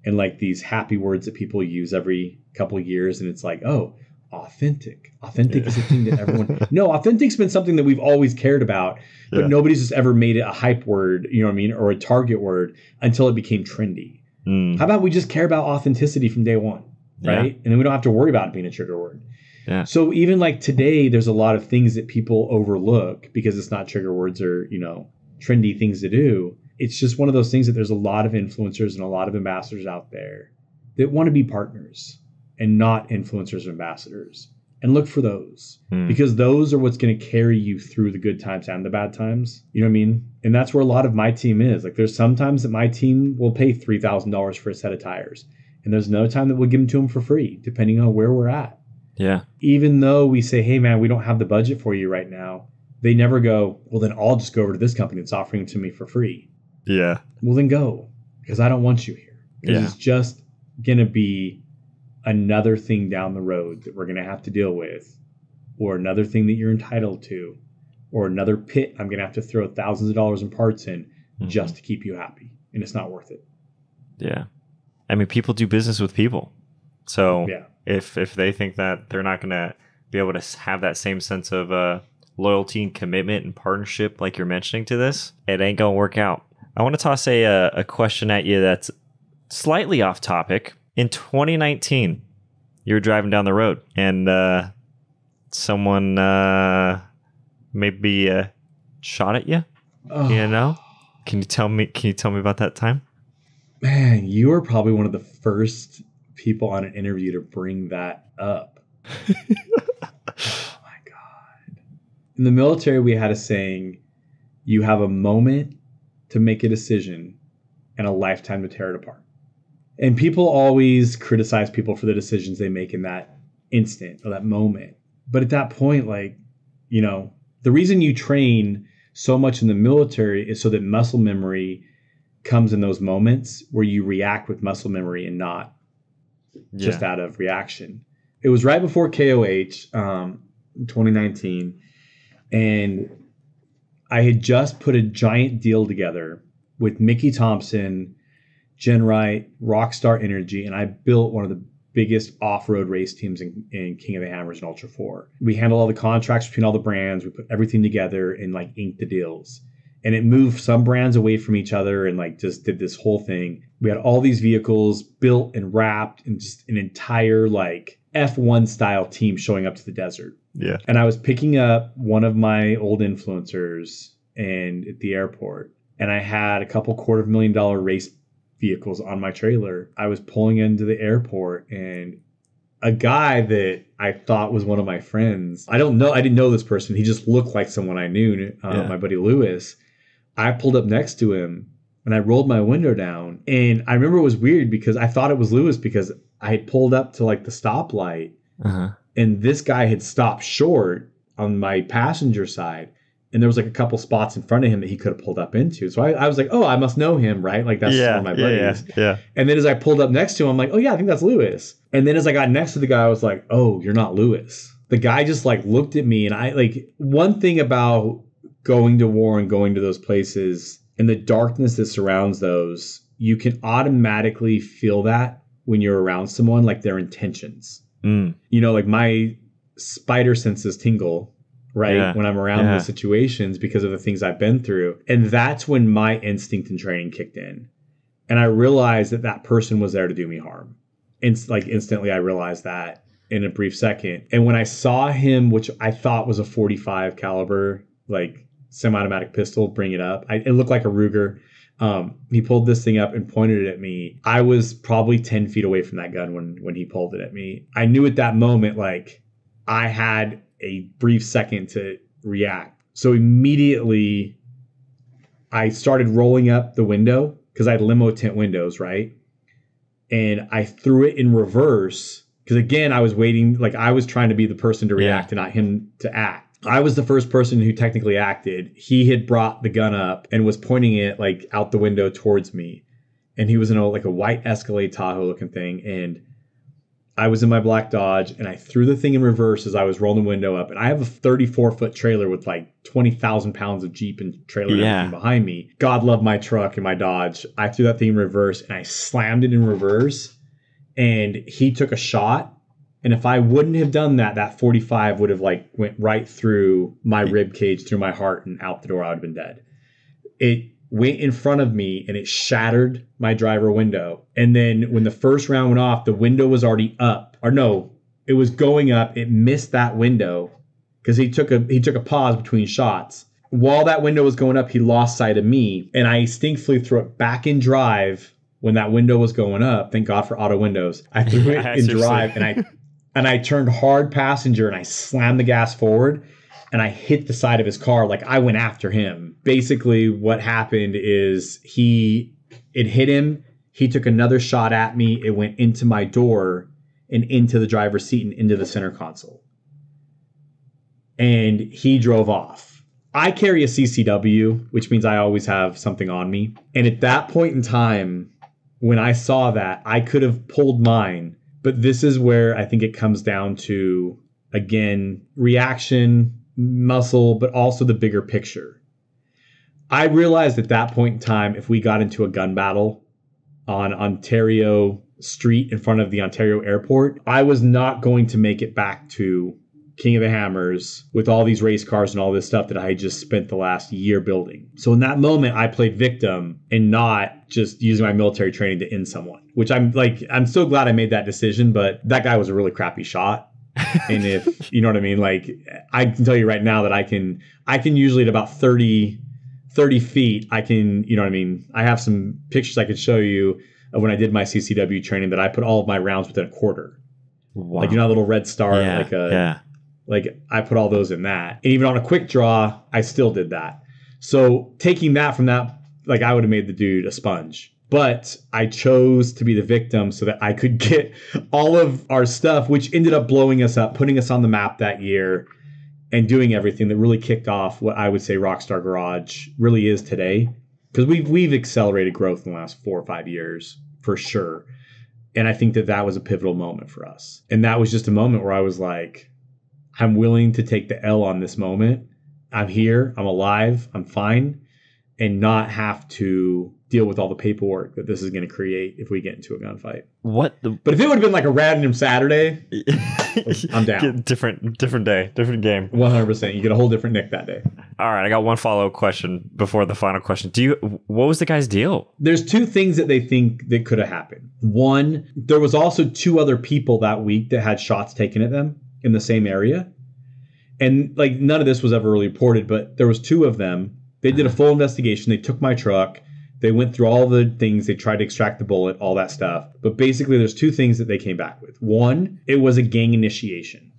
and like these happy words that people use every couple of years. And it's like, oh, authentic. Authentic is a thing that everyone... No, authentic's been something that we've always cared about, but nobody's just ever made it a hype word, you know what I mean, or a target word until it became trendy. How about we just care about authenticity from day one, right? And then we don't have to worry about it being a trigger word. Yeah. So even like today, there's a lot of things that people overlook because it's not trigger words or, you know, trendy things to do. It's just one of those things that there's a lot of influencers and a lot of ambassadors out there that want to be partners and not influencers or ambassadors. And look for those because those are what's going to carry you through the good times and the bad times. You know what I mean? And that's where a lot of my team is. Like there's sometimes that my team will pay $3,000 for a set of tires. And there's another time that we'll give them to them for free, depending on where we're at. Yeah. Even though we say, hey, man, we don't have the budget for you right now. They never go, well, then I'll just go over to this company that's offering it to me for free. Yeah. Well, then go because I don't want you here. Because it's just going to be another thing down the road that we're going to have to deal with, or another thing that you're entitled to, or another pit I'm going to have to throw thousands of dollars in parts in just to keep you happy. And it's not worth it. Yeah. I mean, people do business with people. So if they think that they're not going to be able to have that same sense of loyalty and commitment and partnership like you're mentioning to this, it ain't going to work out. I want to toss a question at you that's slightly off topic. In 2019, you were driving down the road and someone maybe shot at you. Oh. You know? Can you tell me about that time? Man, you were probably one of the first people on an interview to bring that up. Oh my God. In the military, we had a saying, you have a moment to make a decision and a lifetime to tear it apart. And people always criticize people for the decisions they make in that instant or that moment. But at that point, like, you know, the reason you train so much in the military is so that muscle memory comes in those moments where you react with muscle memory and not just out of reaction. It was right before KOH, 2019. And I had just put a giant deal together with Mickey Thompson, Jen Wright, Rockstar Energy, and I built one of the biggest off-road race teams in King of the Hammers and Ultra 4. We handled all the contracts between all the brands. We put everything together and like inked the deals. And it moved some brands away from each other and like just did this whole thing. We had all these vehicles built and wrapped and just an entire like F1 style team showing up to the desert. Yeah. And I was picking up one of my old influencers and at the airport, and I had a couple $250,000 race vehicles on my trailer. I was pulling into the airport and a guy that I thought was one of my friends, I didn't know this person. He just looked like someone I knew, my buddy Lewis. I pulled up next to him and I rolled my window down. And I remember it was weird because I thought it was Lewis because I had pulled up to like the stoplight and this guy had stopped short on my passenger side. And there was like a couple spots in front of him that he could have pulled up into. So I was like, oh, I must know him, right? Like that's one of my buddies. Yeah. And then as I pulled up next to him, I'm like, oh yeah, I think that's Lewis. And then as I got next to the guy, I was like, oh, you're not Lewis. The guy just like looked at me, and I like, one thing about going to war and going to those places and the darkness that surrounds those, you can automatically feel that when you're around someone, like their intentions. You know, like my spider senses tingle, right? When I'm around those situations because of the things I've been through. And that's when my instinct and training kicked in. And I realized that person was there to do me harm. Instantly I realized that. in a brief second. And when I saw him, which I thought was a 45 caliber, like semi-automatic pistol, bring it up, it looked like a Ruger. He pulled this thing up and pointed it at me. I was probably 10 feet away from that gun when he pulled it at me. I knew at that moment, like, I had a brief second to react. So immediately I started rolling up the window because I had limo tint windows, right? And I threw it in reverse because, again, I was waiting. Like, I was trying to be the person to react and not him to act. I was the first person who technically acted. He had brought the gun up and was pointing it like out the window towards me. And he was in a white Escalade Tahoe looking thing. And I was in my black Dodge and I threw the thing in reverse as I was rolling the window up. And I have a 34-foot trailer with like 20,000 pounds of Jeep and trailer and everything behind me. God love my truck and my Dodge. I threw that thing in reverse and I slammed it in reverse. And he took a shot. And if I wouldn't have done that, that 45 would have went right through my rib cage, through my heart, and out the door. I would have been dead. It went in front of me and it shattered my driver window. And then when the first round went off, the window was already up. Or no, it was going up. It missed that window because he took a pause between shots. While that window was going up, he lost sight of me. And I instinctively threw it back in drive when that window was going up. Thank God for auto windows. I threw it in drive and I turned hard passenger and I slammed the gas forward and I hit the side of his car. Like, I went after him. Basically what happened is it hit him. He took another shot at me. It went into my door and into the driver's seat and into the center console. And he drove off. I carry a CCW, which means I always have something on me. And at that point in time, when I saw that, I could have pulled mine. But this is where I think it comes down to, again, reaction, muscle, but also the bigger picture. I realized at that point in time, if we got into a gun battle on Ontario Street in front of the Ontario airport, I was not going to make it back to King of the Hammers with all these race cars and all this stuff that I had just spent the last year building. So in that moment, I played victim and not just using my military training to end someone, which I'm so glad I made that decision, but that guy was a really crappy shot. And if, you know what I mean, like, I can tell you right now that I can usually at about 30 feet, I can, you know what I mean? I have some pictures I could show you of when I did my CCW training that I put all of my rounds within a quarter. Wow. Like, you know, a little red star, like I put all those in that. And even on a quick draw, I still did that. So taking that from that, like, I would have made the dude a sponge. But I chose to be the victim so that I could get all of our stuff, which ended up blowing us up, putting us on the map that year, and doing everything that really kicked off what I would say Rockstar Garage really is today. Because we've accelerated growth in the last 4 or 5 years, for sure. And I think that was a pivotal moment for us. And that was just a moment where I was like, I'm willing to take the L on this moment. I'm here, I'm alive, I'm fine, and not have to deal with all the paperwork that this is going to create if we get into a gunfight. But if it would have been like a random Saturday, I'm down. Different day, different game. 100%. You get a whole different Nick that day. All right, I got one follow-up question before the final question. What was the guy's deal? There's 2 things that they think that could have happened. One, there was also 2 other people that week that had shots taken at them in the same area. And like, none of this was ever really reported, but there was 2 of them. They did a full investigation. They took my truck. They went through all the things. They tried to extract the bullet, all that stuff. But basically, there's 2 things that they came back with. One, it was a gang initiation.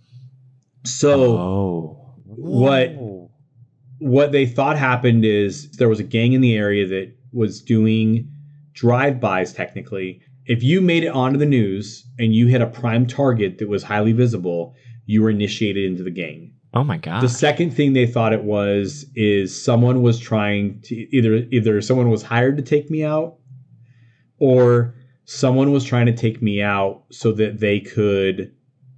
So what they thought happened is there was a gang in the area that was doing drive-bys, technically. If you made it onto the news and you hit a prime target that was highly visible, you were initiated into the gang. Oh my God. The second thing they thought it is someone was trying to either someone was hired to take me out, or someone was trying to take me out so that they could,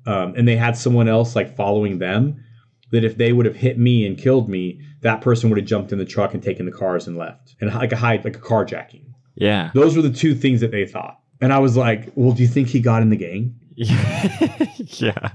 and they had someone else like following them, that if they would have hit me and killed me, that person would have jumped in the truck and taken the cars and left. And like a carjacking. Yeah. Those were the 2 things that they thought. And I was like, well, do you think he got in the gang? Yeah.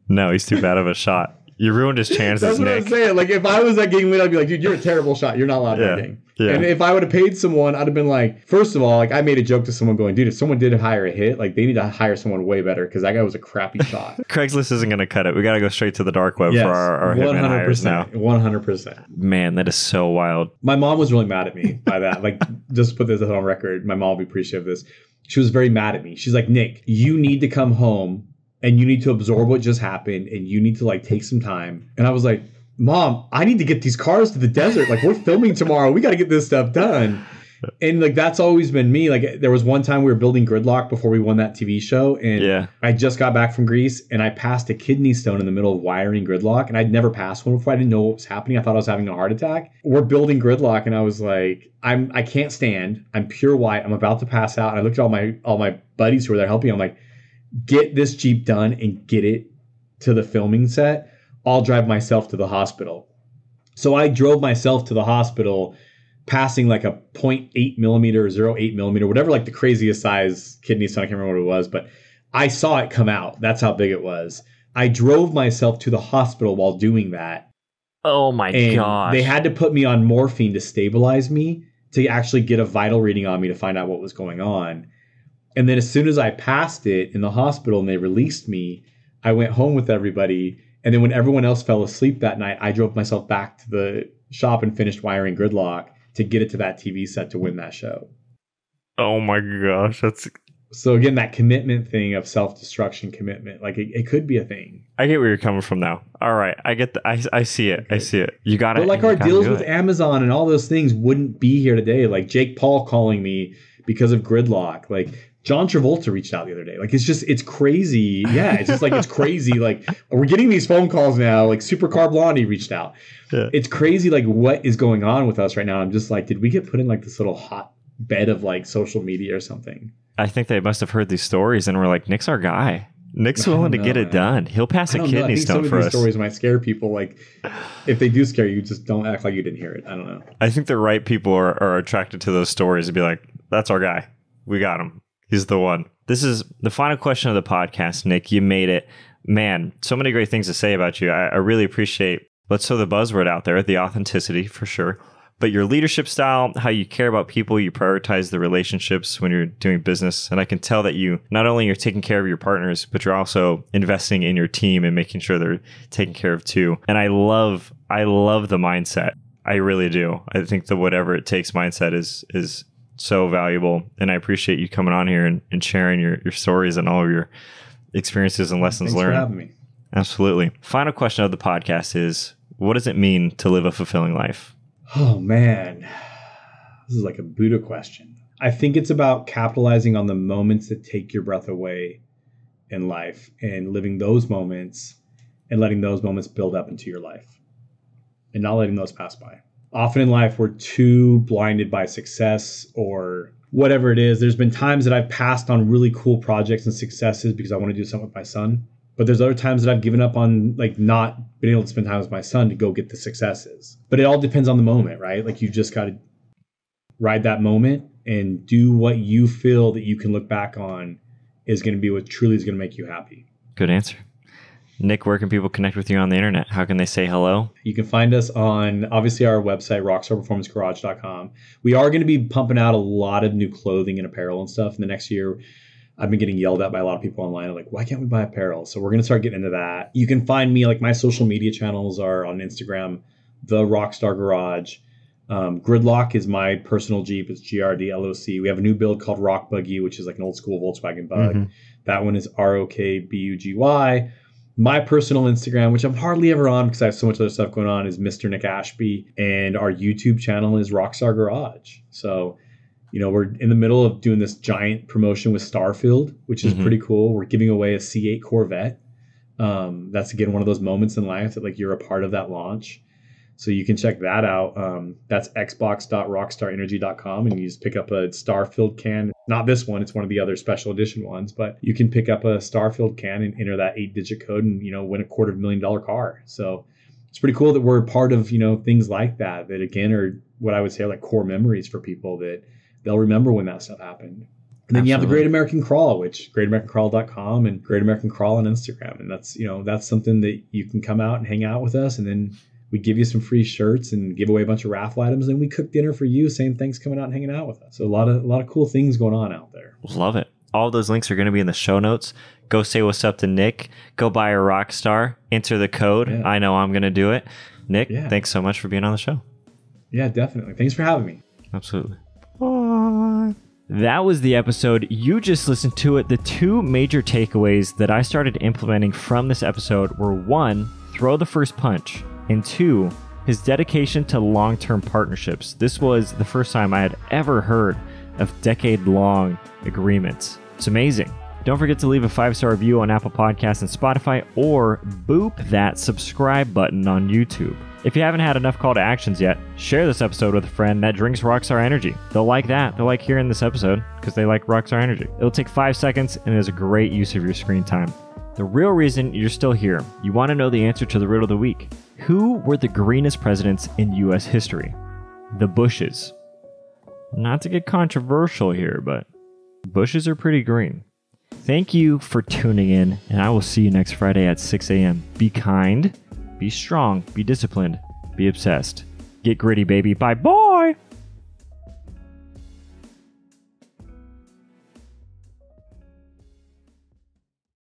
No, he's too bad of a shot. You ruined his chances, That's what Nick. I'm saying. Like, if I was that gang leader, I'd be like, dude, you're a terrible shot. You're not allowed in that gang. Yeah. And if I would have paid someone, I'd have been like, first of all, like, I made a joke to someone going, dude, if someone did hire a hit, like, they need to hire someone way better because that guy was a crappy shot. Craigslist isn't going to cut it. We got to go straight to the dark web for our hitman hires now. 100%. Man, that is so wild. My mom was really mad at me by that. Like, just put this on record. My mom will be appreciative of this. She was very mad at me. She's like, Nick, you need to come home and you need to absorb what just happened and you need to like take some time. And I was like, Mom, I need to get these cars to the desert. Like, we're filming tomorrow. We got to get this stuff done. And like, that's always been me. Like, there was one time we were building Gridlock before we won that TV show. And I just got back from Greece and I passed a kidney stone in the middle of wiring Gridlock. And I'd never passed one before. I didn't know what was happening. I thought I was having a heart attack. We're building Gridlock. And I was like, I can't stand. I'm pure white. I'm about to pass out. And I looked at all my buddies who were there helping. I'm like, get this Jeep done and get it to the filming set. I'll drive myself to the hospital. So I drove myself to the hospital, passing like a 0.8 millimeter, 0.8 millimeter, whatever, like the craziest size kidney stone. I can't remember what it was, but I saw it come out. That's how big it was. I drove myself to the hospital while doing that. Oh my gosh. They had to put me on morphine to stabilize me to actually get a vital reading on me to find out what was going on. And then as soon as I passed it in the hospital and they released me, I went home with everybody. And then when everyone else fell asleep that night, I drove myself back to the shop and finished wiring Gridlock to get it to that TV set to win that show. Oh my gosh. That's so again, that commitment thing of self-destruction commitment, like it could be a thing. I get where you're coming from now. All right. I get I see it. Okay. I see it. You got it. But like our deals with Amazon and all those things wouldn't be here today. Like Jake Paul calling me because of Gridlock. Like John Travolta reached out the other day. Like, it's crazy. Yeah, it's just like, it's crazy. Like, we're getting these phone calls now. Like, Supercar Blondie reached out. Yeah. It's crazy, like, what is going on with us right now. I'm just like, did we get put in, like, this little hot bed of, like, social media or something? I think they must have heard these stories and were like, Nick's our guy. Nick's willing to get it done. He'll pass a kidney stone for us. These stories might scare people. Like, if they do scare you, just don't act like you didn't hear it. I don't know. I think the right people are attracted to those stories and be like, that's our guy. We got him. He's the one. This is the final question of the podcast, Nick. You made it. Man, so many great things to say about you. I really appreciate, let's throw the buzzword out there, the authenticity for sure. But your leadership style, how you care about people, you prioritize the relationships when you're doing business. And I can tell that you, not only you're taking care of your partners, but you're also investing in your team and making sure they're taken care of too. And I love the mindset. I really do. I think the whatever it takes mindset is so valuable. And I appreciate you coming on here and sharing your stories and all of your experiences and lessons learned. Thanks for having me. Absolutely. Final question of the podcast is, what does it mean to live a fulfilling life? Oh, man. This is like a Buddha question. I think it's about capitalizing on the moments that take your breath away in life and living those moments and letting those moments build up into your life and not letting those pass by. Often in life, we're too blinded by success or whatever it is. There's been times that I've passed on really cool projects and successes because I want to do something with my son. But there's other times that I've given up on like not being able to spend time with my son to go get the successes. But it all depends on the moment, right? Like you just got to ride that moment and do what you feel that you can look back on is going to be what truly is going to make you happy. Good answer. Nick, where can people connect with you on the internet? How can they say hello? You can find us on, obviously, our website, rockstarperformancegarage.com. We are going to be pumping out a lot of new clothing and apparel and stuff in the next year. I've been getting yelled at by a lot of people online, like, why can't we buy apparel? So we're going to start getting into that. You can find me, like my social media channels are on Instagram, The Rockstar Garage. Gridlock is my personal Jeep. It's GRDLOC. We have a new build called Rock Buggy, which is like an old school Volkswagen bug. Mm-hmm. That one is ROKBUGY. My personal Instagram, which I'm hardly ever on because I have so much other stuff going on, is Mr. Nic Ashby. And our YouTube channel is Rockstar Garage. So, you know, we're in the middle of doing this giant promotion with Starfield, which is pretty cool. We're giving away a C8 Corvette. That's, again, one of those moments in life that, like, you're a part of that launch. So you can check that out. That's xbox.rockstarenergy.com, and you just pick up a Starfield can. Not this one. It's one of the other special edition ones. But you can pick up a Starfield can and enter that 8-digit code and, you know, win a $250,000 car. So it's pretty cool that we're part of, you know, things like that, that, again, are what I would say are like core memories for people that they'll remember when that stuff happened. And then you have the Great American Crawl, which greatamericancrawl.com and Great American Crawl on Instagram. And that's something that you can come out and hang out with us. And then we give you some free shirts and give away a bunch of raffle items. And we cook dinner for you. Same things, coming out and hanging out with us. So a lot of cool things going on out there. Love it. All those links are going to be in the show notes. Go say what's up to Nick. Go buy a Rockstar. Enter the code. Yeah. I know I'm going to do it. Nick, thanks so much for being on the show. Yeah, definitely. Thanks for having me. Absolutely. Bye. That was the episode. You just listened to it. The two major takeaways that I started implementing from this episode were 1, throw the first punch, and 2, his dedication to long-term partnerships. This was the first time I had ever heard of decade-long agreements. It's amazing. Don't forget to leave a 5-star review on Apple Podcasts and Spotify, or boop that subscribe button on YouTube. If you haven't had enough call to actions yet, share this episode with a friend that drinks Rockstar Energy. They'll like that. They'll like hearing this episode because they like Rockstar Energy. It'll take 5 seconds and is a great use of your screen time. The real reason you're still here, you want to know the answer to the riddle of the week. Who were the greenest presidents in U.S. history? The Bushes. Not to get controversial here, but Bushes are pretty green. Thank you for tuning in, and I will see you next Friday at 6 a.m. Be kind, be strong, be disciplined, be obsessed. Get gritty, baby. Bye, boy!